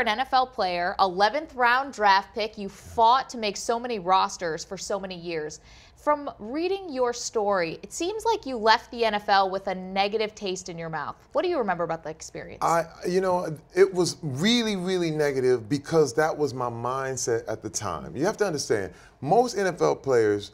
an NFL player, 11th round draft pick. You fought to make so many rosters for so many years. From reading your story, it seems like you left the NFL with a negative taste in your mouth. What do you remember about the experience? It was really, really negative because that was my mindset at the time. You have to understand, most NFL players,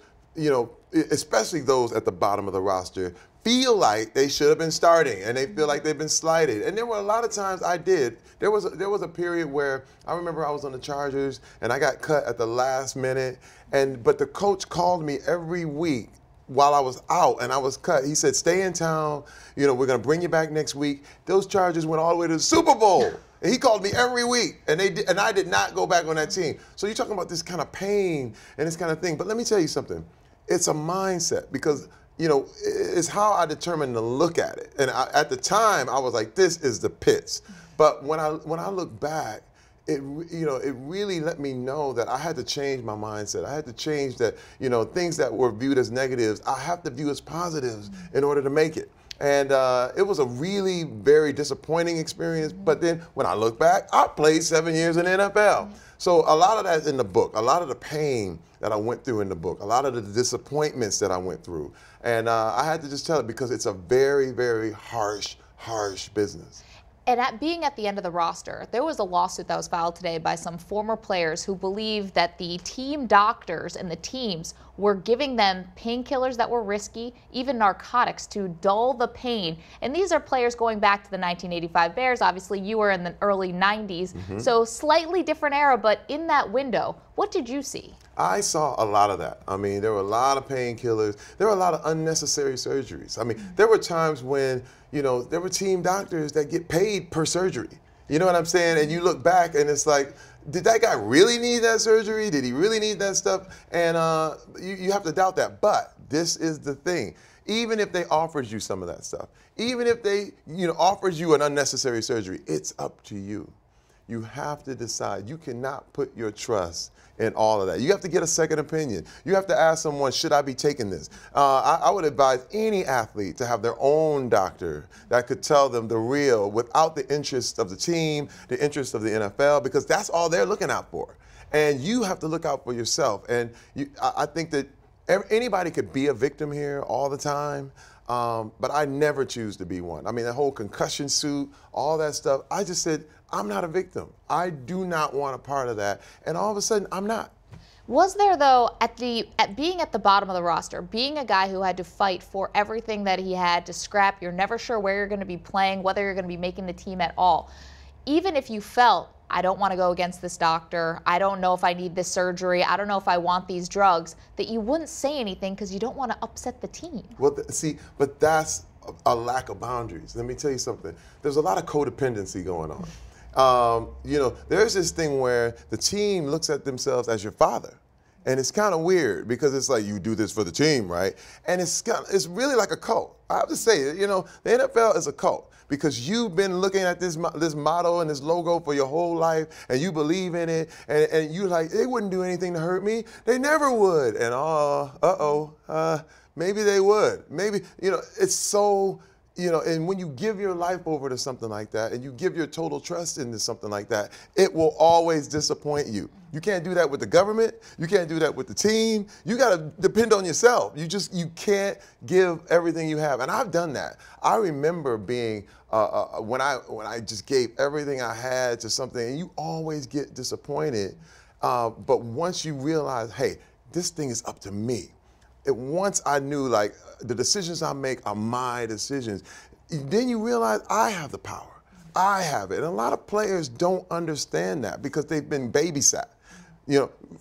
especially those at the bottom of the roster, feel like they should have been starting and they feel like they've been slighted. And there were a lot of times I did. There was a period where I remember I was on the Chargers and I got cut at the last minute. But the coach called me every week while I was out and I was cut. He said, stay in town. We're going to bring you back next week. Those Chargers went all the way to the Super Bowl. And he called me every week, and I did not go back on that team. So you're talking about this kind of pain and this kind of thing. But let me tell you something. It's a mindset because it's how I determine to look at it. And at the time, I was like, this is the pits. But when I look back, it really let me know that I had to change my mindset. I had to change that, things that were viewed as negatives, I have to view as positives in order to make it. And it was a really very disappointing experience. But then when I look back, I played 7 years in the NFL. So a lot of that's in the book, a lot of the pain that I went through in the book, a lot of the disappointments that I went through. And I had to just tell it because it's a very, very harsh business. And being at the end of the roster, there was a lawsuit that was filed today by some former players who believe that the team doctors and the teams were giving them painkillers that were risky, even narcotics, to dull the pain. And these are players going back to the 1985 Bears. Obviously, you were in the early 90s, so slightly different era, but in that window, what did you see? I saw a lot of that. I mean, there were a lot of painkillers. There were a lot of unnecessary surgeries. I mean, there were times when, there were team doctors that get paid per surgery. You know what I'm saying? And you look back and it's like, did that guy really need that surgery? Did he really need that stuff? And you have to doubt that. But this is the thing. Even if they offered you some of that stuff, even if they, offered you an unnecessary surgery, it's up to you. You have to decide. You cannot put your trust in all of that. You have to get a second opinion. You have to ask someone, should I be taking this? I would advise any athlete to have their own doctor that could tell them the real without the interest of the team, the interest of the NFL, because that's all they're looking out for. And you have to look out for yourself. And I think that anybody could be a victim here all the time. But I never choose to be one. I mean, the whole concussion suit, all that stuff, I just said, I'm not a victim. I do not want a part of that. And all of a sudden, I'm not. Was there, though, at being at the bottom of the roster, being a guy who had to fight for everything that he had to scrap, you're never sure where you're going to be playing, whether you're going to be making the team at all, even if you felt, I don't want to go against this doctor, I don't know if I need this surgery, I don't know if I want these drugs, that you wouldn't say anything because you don't want to upset the team. Well, see, but that's a lack of boundaries. Let me tell you something. There's a lot of codependency going on. There's this thing where the team looks at themselves as your father. And it's kind of weird because it's like, you do this for the team, right? And it's really like a cult. I have to say, the NFL is a cult because you've been looking at this motto and this logo for your whole life and you believe in it and you're like, they wouldn't do anything to hurt me. They never would. And maybe they would. Maybe, it's so... and when you give your life over to something like that and you give your total trust into something like that, it will always disappoint you. You can't do that with the government. You can't do that with the team. You got to depend on yourself. You can't give everything you have. And I've done that. I remember being, when I just gave everything I had to something, and you always get disappointed. But once you realize, hey, this thing is up to me. Once I knew, like, the decisions I make are my decisions, then you realize I have the power. I have it. And a lot of players don't understand that because they've been babysat.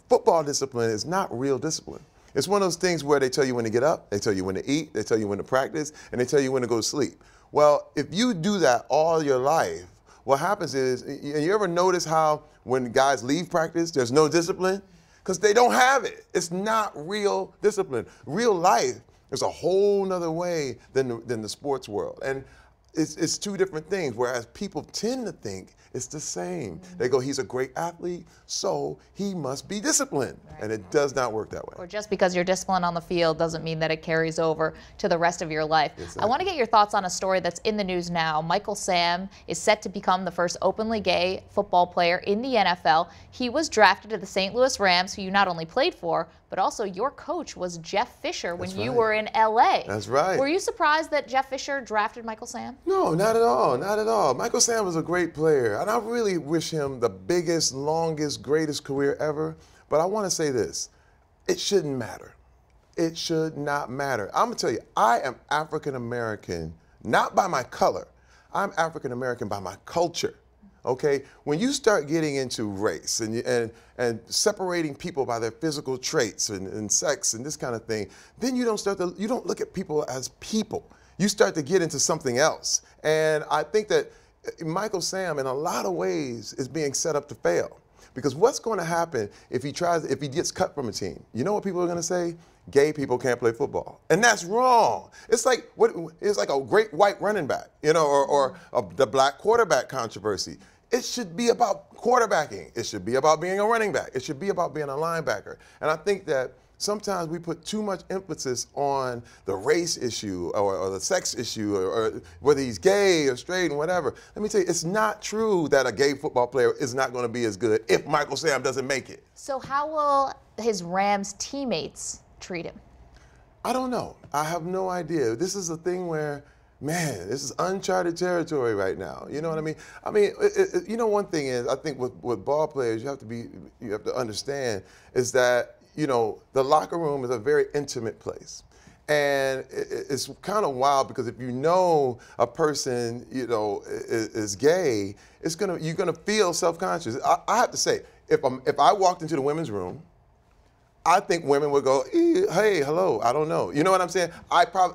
Football discipline is not real discipline. It's one of those things where they tell you when to get up, they tell you when to eat, they tell you when to practice, and they tell you when to go to sleep. Well, if you do that all your life, what happens is, you ever notice how when guys leave practice, there's no discipline? Because they don't have it. It's not real discipline. Real life is a whole nother way than the sports world. And it's two different things, whereas people tend to think it's the same. They go, he's a great athlete, so he must be disciplined. Right. And it does not work that way. Or just because you're disciplined on the field doesn't mean that it carries over to the rest of your life. Exactly. I want to get your thoughts on a story that's in the news now. Michael Sam is set to become the first openly gay football player in the NFL. He was drafted to the St. Louis Rams, who you not only played for, but also your coach was Jeff Fisher when you were in L.A. That's right. Were you surprised that Jeff Fisher drafted Michael Sam? No, not at all, not at all. Michael Sam was a great player, and I really wish him the biggest, longest, greatest career ever. But I want to say this, it shouldn't matter. It should not matter. I'm going to tell you, I am African American, not by my color. I'm African American by my culture. Okay, when you start getting into race and separating people by their physical traits and sex and this kind of thing, then you don't look at people as people. You start to get into something else. And I think that Michael Sam, in a lot of ways, is being set up to fail. Because what's going to happen if he gets cut from a team? You know what people are going to say? Gay people can't play football, and that's wrong. It's like a great white running back, you know, or the black quarterback controversy. It should be about quarterbacking. It should be about being a running back. It should be about being a linebacker. And I think that sometimes we put too much emphasis on the race issue or the sex issue or whether he's gay or straight and whatever. Let me tell you, it's not true that a gay football player is not going to be as good if Michael Sam doesn't make it. So how will his Rams teammates treat him? I don't know. I have no idea. This is a thing where, man, this is uncharted territory right now. You know what I mean? I mean, you know, one thing is, I think with ball players, you have to understand is that, you know, the locker room is a very intimate place. And it's kind of wild because if you know a person, you know, is gay, you're gonna feel self-conscious. I have to say, if I walked into the women's room, I think women would go, hey, hello, I don't know. You know what I'm saying?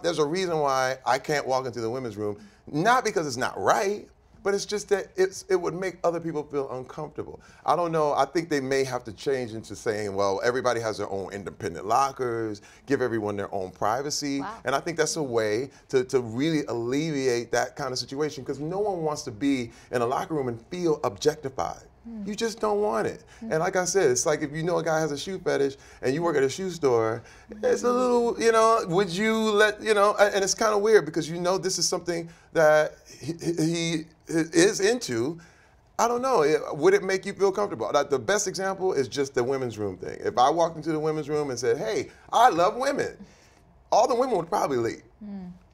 There's a reason why I can't walk into the women's room, not because it's not right, but it's just that it would make other people feel uncomfortable. I don't know. I think they may have to change into saying, well, everybody has their own independent lockers, give everyone their own privacy. Wow. And I think that's a way to really alleviate that kind of situation because no one wants to be in a locker room and feel objectified. You just don't want it. And like I said, it's like if you know a guy has a shoe fetish and you work at a shoe store, it's a little, you know, would you let, you know, and it's kind of weird because you know this is something that he is into. I don't know, would it make you feel comfortable? The best example is just the women's room thing. If I walked into the women's room and said, hey, I love women, all the women would probably leave.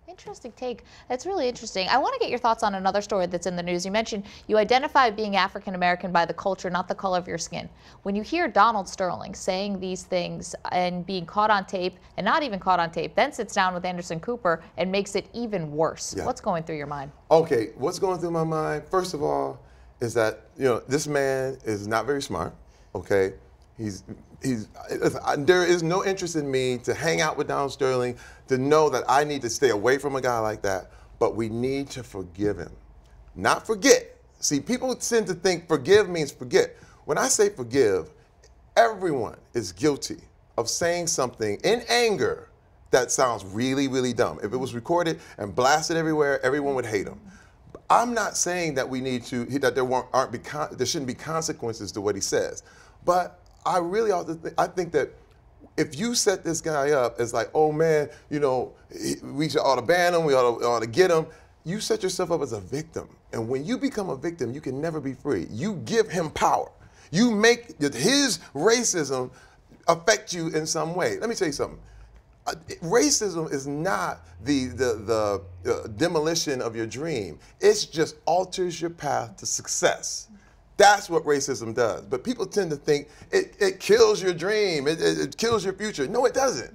Interesting take. That's really interesting. I want to get your thoughts on another story that's in the news. You mentioned you identify being African American by the culture, not the color of your skin. When you hear Donald Sterling saying these things and being caught on tape, and not even caught on tape, then sits down with Anderson Cooper and makes it even worse. Yeah. What's going through your mind? Okay, what's going through my mind, first of all, is that, you know, this man is not very smart, okay? There is no interest in me to hang out with Donald Sterling, to know that I need to stay away from a guy like that, but we need to forgive him, not forget. See, people tend to think forgive means forget. When I say forgive, everyone is guilty of saying something in anger that sounds really, really dumb. If it was recorded and blasted everywhere, everyone would hate him. I'm not saying that we need to, that there shouldn't be consequences to what he says, but I really I think that if you set this guy up as like, oh man, you know, we ought to ban him, we ought to get him, you set yourself up as a victim. And when you become a victim, you can never be free. You give him power. You make his racism affect you in some way. Let me tell you something. Racism is not the demolition of your dream. It just alters your path to success. That's what racism does. But people tend to think it kills your dream, it kills your future. No, it doesn't.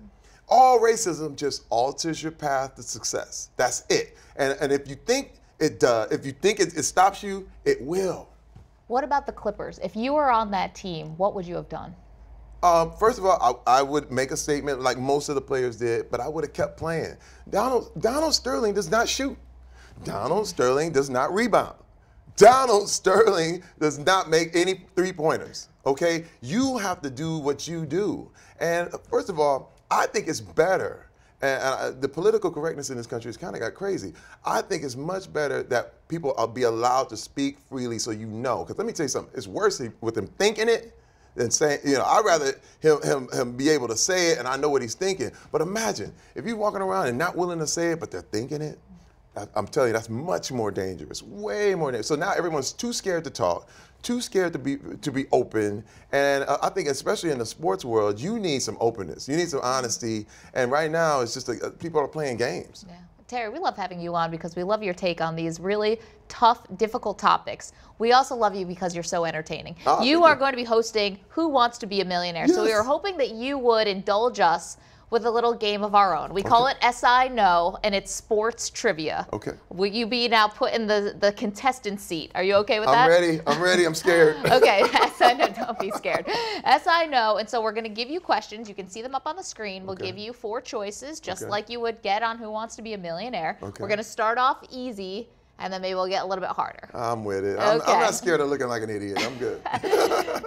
All racism just alters your path to success. That's it. And if you think it does, if you think it stops you, it will. What about the Clippers? If you were on that team, what would you have done? First of all, I would make a statement like most of the players did, but I would have kept playing. Donald Sterling does not shoot. Donald Sterling does not rebound. Donald Sterling does not make any three-pointers, okay? You have to do what you do. And first of all, I think it's better And the political correctness in this country has kind of got crazy. I think it's much better that people be allowed to speak freely so you know. Because let me tell you something, it's worse with him thinking it than saying, I'd rather him be able to say it and I know what he's thinking. But imagine, if you're walking around and not willing to say it, but they're thinking it, I'm telling you, that's much more dangerous, way more dangerous. So now everyone's too scared to talk, too scared to be open, and I think especially in the sports world, you need some openness, you need some honesty, and right now it's just people are playing games. Yeah. Terry, we love having you on because we love your take on these really tough, difficult topics. We also love you because you're so entertaining. You are going to be hosting Who Wants to Be a Millionaire, yes. So we are hoping that you would indulge us with a little game of our own. We call it SI Know, and it's sports trivia. Okay. Will you be now put in the contestant seat? Are you okay with that? I'm ready, I'm scared. Okay, SI Know, don't be scared. SI Know, and so we're gonna give you questions. You can see them up on the screen. We'll give you 4 choices, just like you would get on Who Wants to Be a Millionaire. We're gonna start off easy, and then maybe we'll get a little bit harder. I'm with it. I'm not scared of looking like an idiot. I'm good.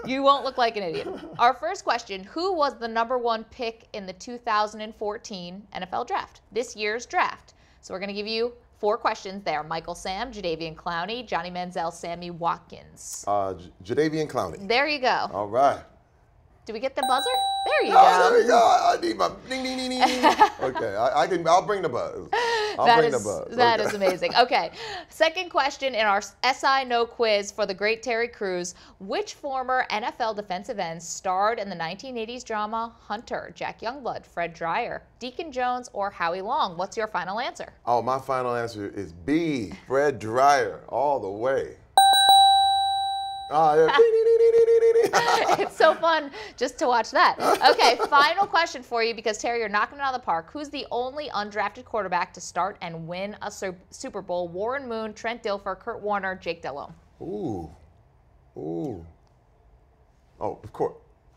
You won't look like an idiot. Our first question, who was the #1 pick in the 2014 NFL Draft? This year's draft. So we're going to give you 4 questions there. Michael Sam, Jadeveon Clowney, Johnny Manziel, Sammy Watkins. Jadeveon Clowney. There you go. All right. Do we get the buzzer? There you go. go. There you go. I need my ding, ding, ding, ding. Okay, I'll bring the buzz. That is amazing. Okay, second question in our SI Know quiz for the great Terry Crews. Which former NFL defensive ends starred in the 1980s drama Hunter? Jack Youngblood, Fred Dryer, Deacon Jones, or Howie Long? What's your final answer? Oh, my final answer is B, Fred Dryer, all the way. Yeah. It's so fun just to watch that. Okay, final question for you because, Terry, you're knocking it out of the park. Who's the only undrafted quarterback to start and win a Super Bowl? Warren Moon, Trent Dilfer, Kurt Warner, Jake Delhomme. Ooh. Oh, of course.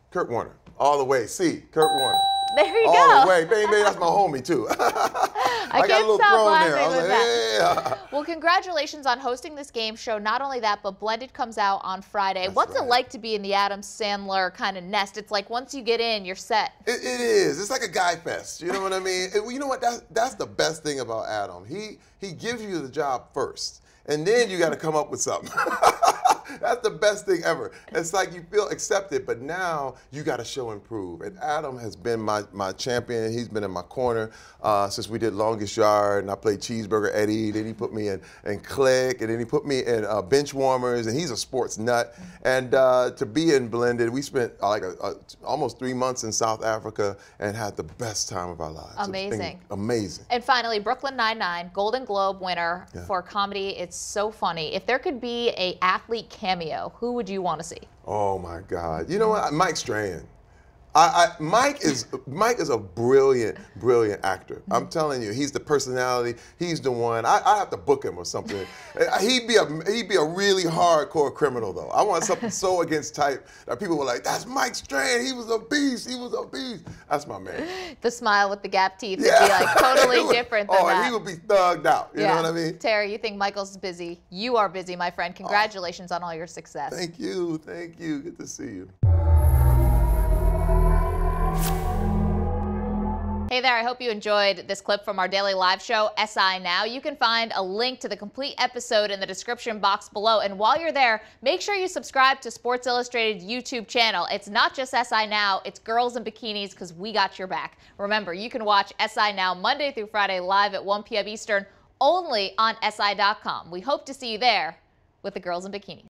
Kurt Warner. All the way. C, Kurt Warner. There you go. All the way. Baby, that's my homie, too. I got a little stop throne there. I was with like, that. yeah. Well, congratulations on hosting this game show. Not only that, but Blended comes out on Friday. That's What's right. it like to be in the Adam Sandler kind of nest? It's like once you get in, you're set. It is. It's like a guy fest. You know what I mean? You know what? That's the best thing about Adam. He gives you the job first, and then you got to come up with something. That's the best thing ever. It's like you feel accepted, but now you got to show and prove. And Adam has been my champion. He's been in my corner since we did Longest Yard, and I played Cheeseburger Eddie. Then he put me in Click, and then he put me in Bench Warmers, and he's a sports nut. And to be in Blended, we spent almost 3 months in South Africa and had the best time of our lives. Amazing. Amazing. And finally, Brooklyn Nine-Nine, Golden Globe winner for comedy. It's so funny. If there could be an athlete cameo, who would you want to see? Oh my God! You know what? Mike Strahan. Mike is a brilliant actor. I'm telling you, he's the personality. He's the one. I have to book him or something. He'd be a really hardcore criminal though. I want something so against type that people were like, "That's Mike Strahan. He was a beast. He was a beast." That's my man. The smile with the gap teeth would be like totally different than that. And he would be thugged out. You know what I mean? Terry, you think Michael's busy? You are busy, my friend. Congratulations on all your success. Thank you. Thank you. Good to see you. Hey there, I hope you enjoyed this clip from our daily live show, SI Now. You can find a link to the complete episode in the description box below. And while you're there, make sure you subscribe to Sports Illustrated YouTube channel. It's not just SI Now, it's Girls in Bikinis, because we got your back. Remember, you can watch SI Now Monday through Friday live at 1 p.m. Eastern, only on SI.com. We hope to see you there with the Girls in Bikinis.